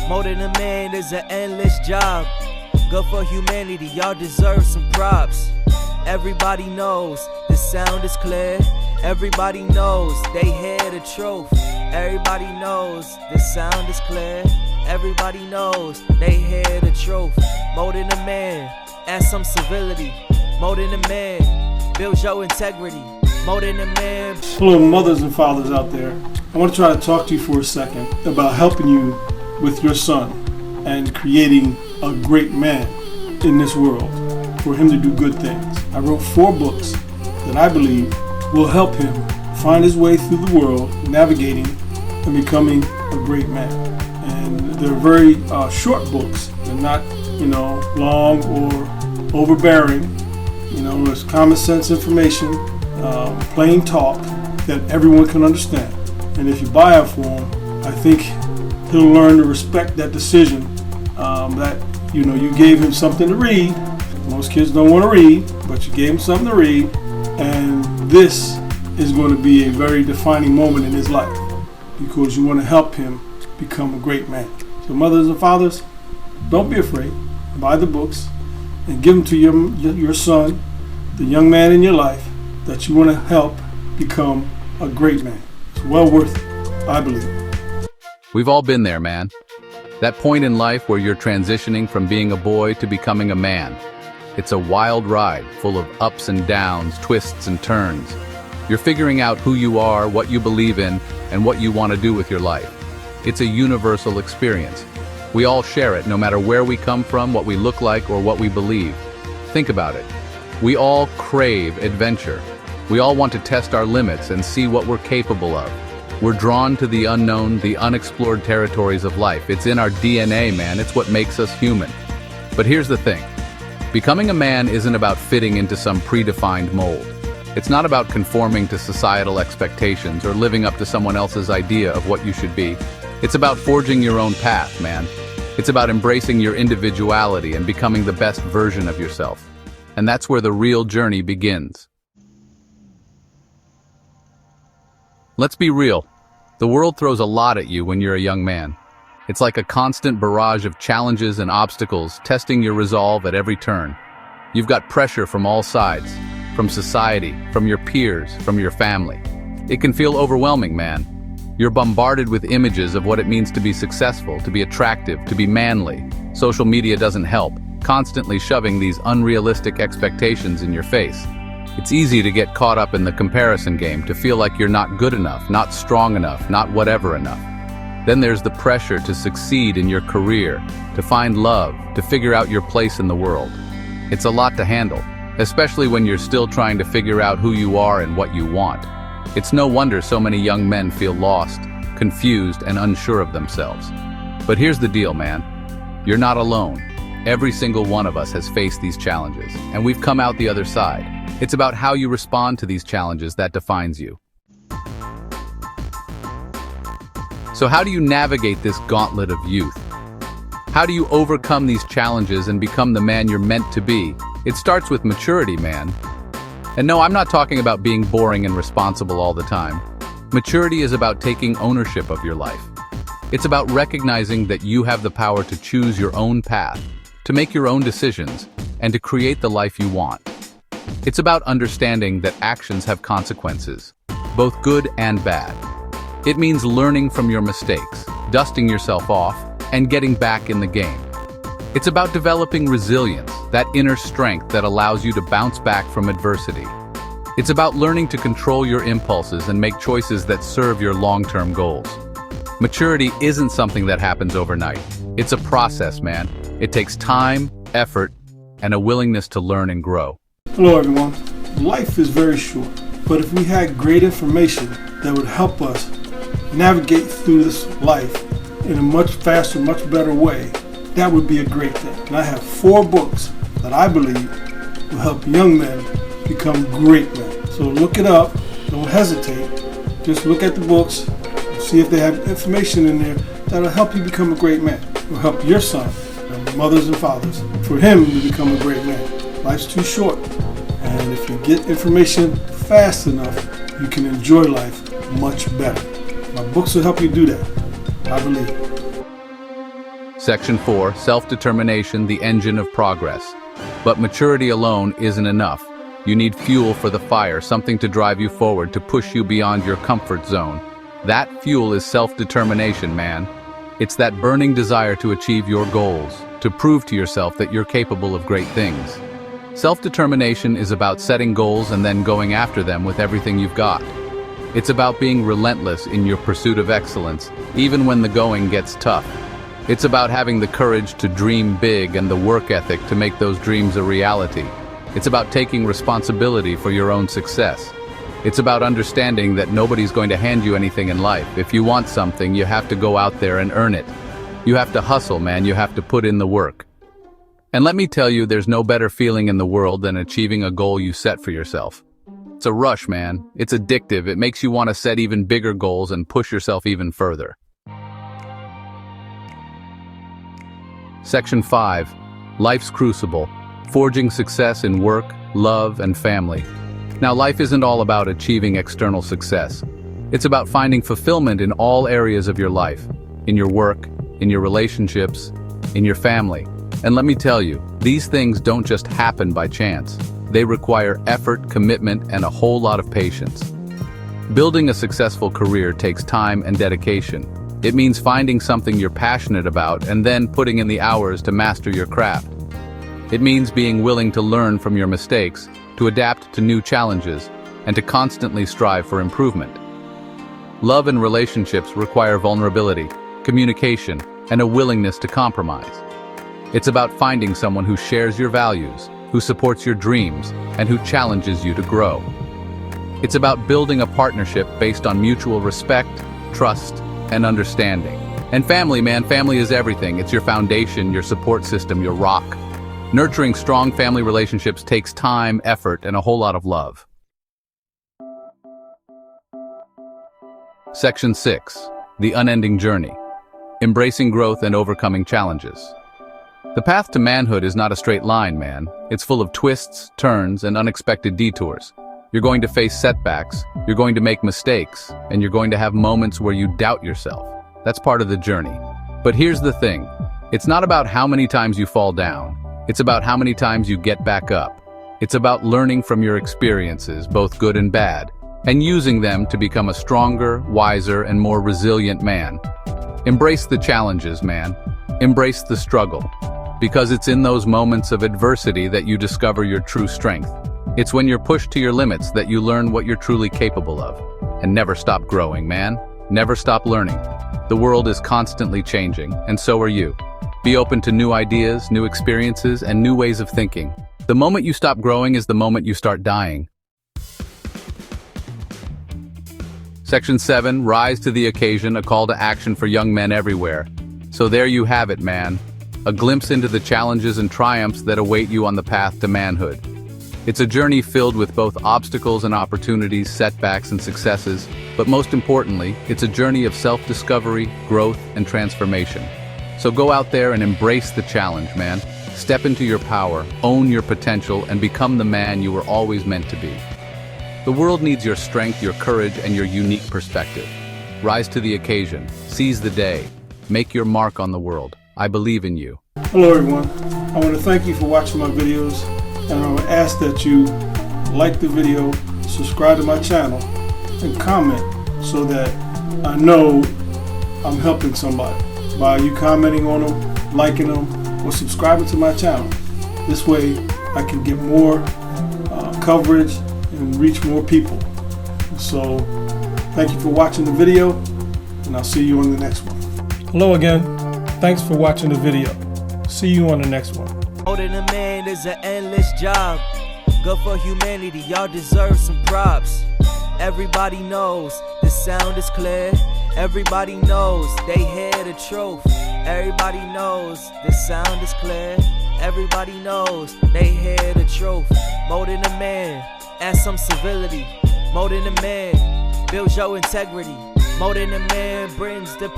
More than a man is an endless job. Good for humanity, y'all deserve some props. Everybody knows the sound is clear. Everybody knows they hear the truth. Everybody knows the sound is clear. Everybody knows they hear the truth. More than a man, add some civility. More than a man, build your integrity. More than a man. Hello, mothers and fathers out there. I want to try to talk to you for a second about helping you with your son and creating a great man in this world for him to do good things. I wrote 4 books that I believe will help him find his way through the world, navigating and becoming a great man. And they're very short books. They're not, long or overbearing. It's common sense information, plain talk that everyone can understand. And if you buy it for him, I think he'll learn to respect that decision that you gave him something to read. Most kids don't want to read, but you gave him something to read, and this is going to be a very defining moment in his life because you want to help him become a great man. So mothers and fathers, don't be afraid. Buy the books and give them to your son, the young man in your life that you want to help become a great man. It's well worth it, I believe. We've all been there, man. That point in life where you're transitioning from being a boy to becoming a man. It's a wild ride, full of ups and downs, twists and turns. You're figuring out who you are, what you believe in, and what you want to do with your life. It's a universal experience. We all share it, no matter where we come from, what we look like, or what we believe. Think about it. We all crave adventure. We all want to test our limits and see what we're capable of. We're drawn to the unknown, the unexplored territories of life. It's in our DNA, man. It's what makes us human. But here's the thing. Becoming a man isn't about fitting into some predefined mold. It's not about conforming to societal expectations or living up to someone else's idea of what you should be. It's about forging your own path, man. It's about embracing your individuality and becoming the best version of yourself. And that's where the real journey begins. Let's be real. The world throws a lot at you when you're a young man. It's like a constant barrage of challenges and obstacles, testing your resolve at every turn. You've got pressure from all sides, from society, from your peers, from your family. It can feel overwhelming, man. You're bombarded with images of what it means to be successful, to be attractive, to be manly. Social media doesn't help, constantly shoving these unrealistic expectations in your face. It's easy to get caught up in the comparison game, to feel like you're not good enough, not strong enough, not whatever enough. Then there's the pressure to succeed in your career, to find love, to figure out your place in the world. It's a lot to handle, especially when you're still trying to figure out who you are and what you want. It's no wonder so many young men feel lost, confused, and unsure of themselves. But here's the deal, man. You're not alone. Every single one of us has faced these challenges, and we've come out the other side. It's about how you respond to these challenges that defines you. So how do you navigate this gauntlet of youth? How do you overcome these challenges and become the man you're meant to be? It starts with maturity, man. And no, I'm not talking about being boring and responsible all the time. Maturity is about taking ownership of your life. It's about recognizing that you have the power to choose your own path, to make your own decisions, and to create the life you want. It's about understanding that actions have consequences, both good and bad. It means learning from your mistakes, dusting yourself off, and getting back in the game. It's about developing resilience, that inner strength that allows you to bounce back from adversity. It's about learning to control your impulses and make choices that serve your long-term goals. Maturity isn't something that happens overnight. It's a process, man. It takes time, effort, and a willingness to learn and grow. Hello, everyone. Life is very short, but if we had great information that would help us navigate through this life in a much faster, much better way, that would be a great thing. And I have 4 books that I believe will help young men become great men. So look it up. Don't hesitate. Just look at the books. See if they have information in there that'll help you become a great man. It'll help your son, mothers and fathers, for him to become a great man. Life's too short. And if you get information fast enough, you can enjoy life much better. My books will help you do that, I believe. Section 4, self-determination, the engine of progress. But maturity alone isn't enough. You need fuel for the fire, something to drive you forward, to push you beyond your comfort zone. That fuel is self-determination, man. It's that burning desire to achieve your goals, to prove to yourself that you're capable of great things. Self-determination is about setting goals and then going after them with everything you've got. It's about being relentless in your pursuit of excellence, even when the going gets tough. It's about having the courage to dream big and the work ethic to make those dreams a reality. It's about taking responsibility for your own success. It's about understanding that nobody's going to hand you anything in life. If you want something, you have to go out there and earn it. You have to hustle, man. You have to put in the work. And let me tell you, there's no better feeling in the world than achieving a goal you set for yourself. It's a rush, man. It's addictive. It makes you want to set even bigger goals and push yourself even further. Section 5. Life's crucible. Forging success in work, love, and family. Now, life isn't all about achieving external success. It's about finding fulfillment in all areas of your life. In your work, in your relationships, in your family. And let me tell you, these things don't just happen by chance. They require effort, commitment, and a whole lot of patience. Building a successful career takes time and dedication. It means finding something you're passionate about and then putting in the hours to master your craft. It means being willing to learn from your mistakes, to adapt to new challenges, and to constantly strive for improvement. Love and relationships require vulnerability, communication, and a willingness to compromise. It's about finding someone who shares your values, who supports your dreams, and who challenges you to grow. It's about building a partnership based on mutual respect, trust, and understanding. And family, man, family is everything. It's your foundation, your support system, your rock. Nurturing strong family relationships takes time, effort, and a whole lot of love. Section 6. The unending journey. Embracing growth and overcoming challenges. The path to manhood is not a straight line, man. It's full of twists, turns, and unexpected detours. You're going to face setbacks, you're going to make mistakes, and you're going to have moments where you doubt yourself. That's part of the journey. But here's the thing. It's not about how many times you fall down. It's about how many times you get back up. It's about learning from your experiences, both good and bad, and using them to become a stronger, wiser, and more resilient man. Embrace the challenges, man. Embrace the struggle. Because it's in those moments of adversity that you discover your true strength. It's when you're pushed to your limits that you learn what you're truly capable of. And never stop growing, man. Never stop learning. The world is constantly changing, and so are you. Be open to new ideas, new experiences, and new ways of thinking. The moment you stop growing is the moment you start dying. Section 7, Rise to the Occasion, a call to action for young men everywhere. So there you have it, man. A glimpse into the challenges and triumphs that await you on the path to manhood. It's a journey filled with both obstacles and opportunities, setbacks and successes, but most importantly, it's a journey of self-discovery, growth, and transformation. So go out there and embrace the challenge, man. Step into your power, own your potential, and become the man you were always meant to be. The world needs your strength, your courage, and your unique perspective. Rise to the occasion. Seize the day. Make your mark on the world. I believe in you. Hello everyone. I want to thank you for watching my videos, and I would ask that you like the video, subscribe to my channel, and comment so that I know I'm helping somebody by you commenting on them, liking them, or subscribing to my channel. This way I can get more coverage and reach more people. So thank you for watching the video, and I'll see you on the next one. Hello again. Thanks for watching the video. See you on the next one. Holding a man is an endless job. Good for humanity, y'all deserve some props. Everybody knows the sound is clear. Everybody knows they hear the truth. Everybody knows the sound is clear. Everybody knows they hear the truth. More than a man, add some civility. More than a man, builds your integrity. More than a man, brings the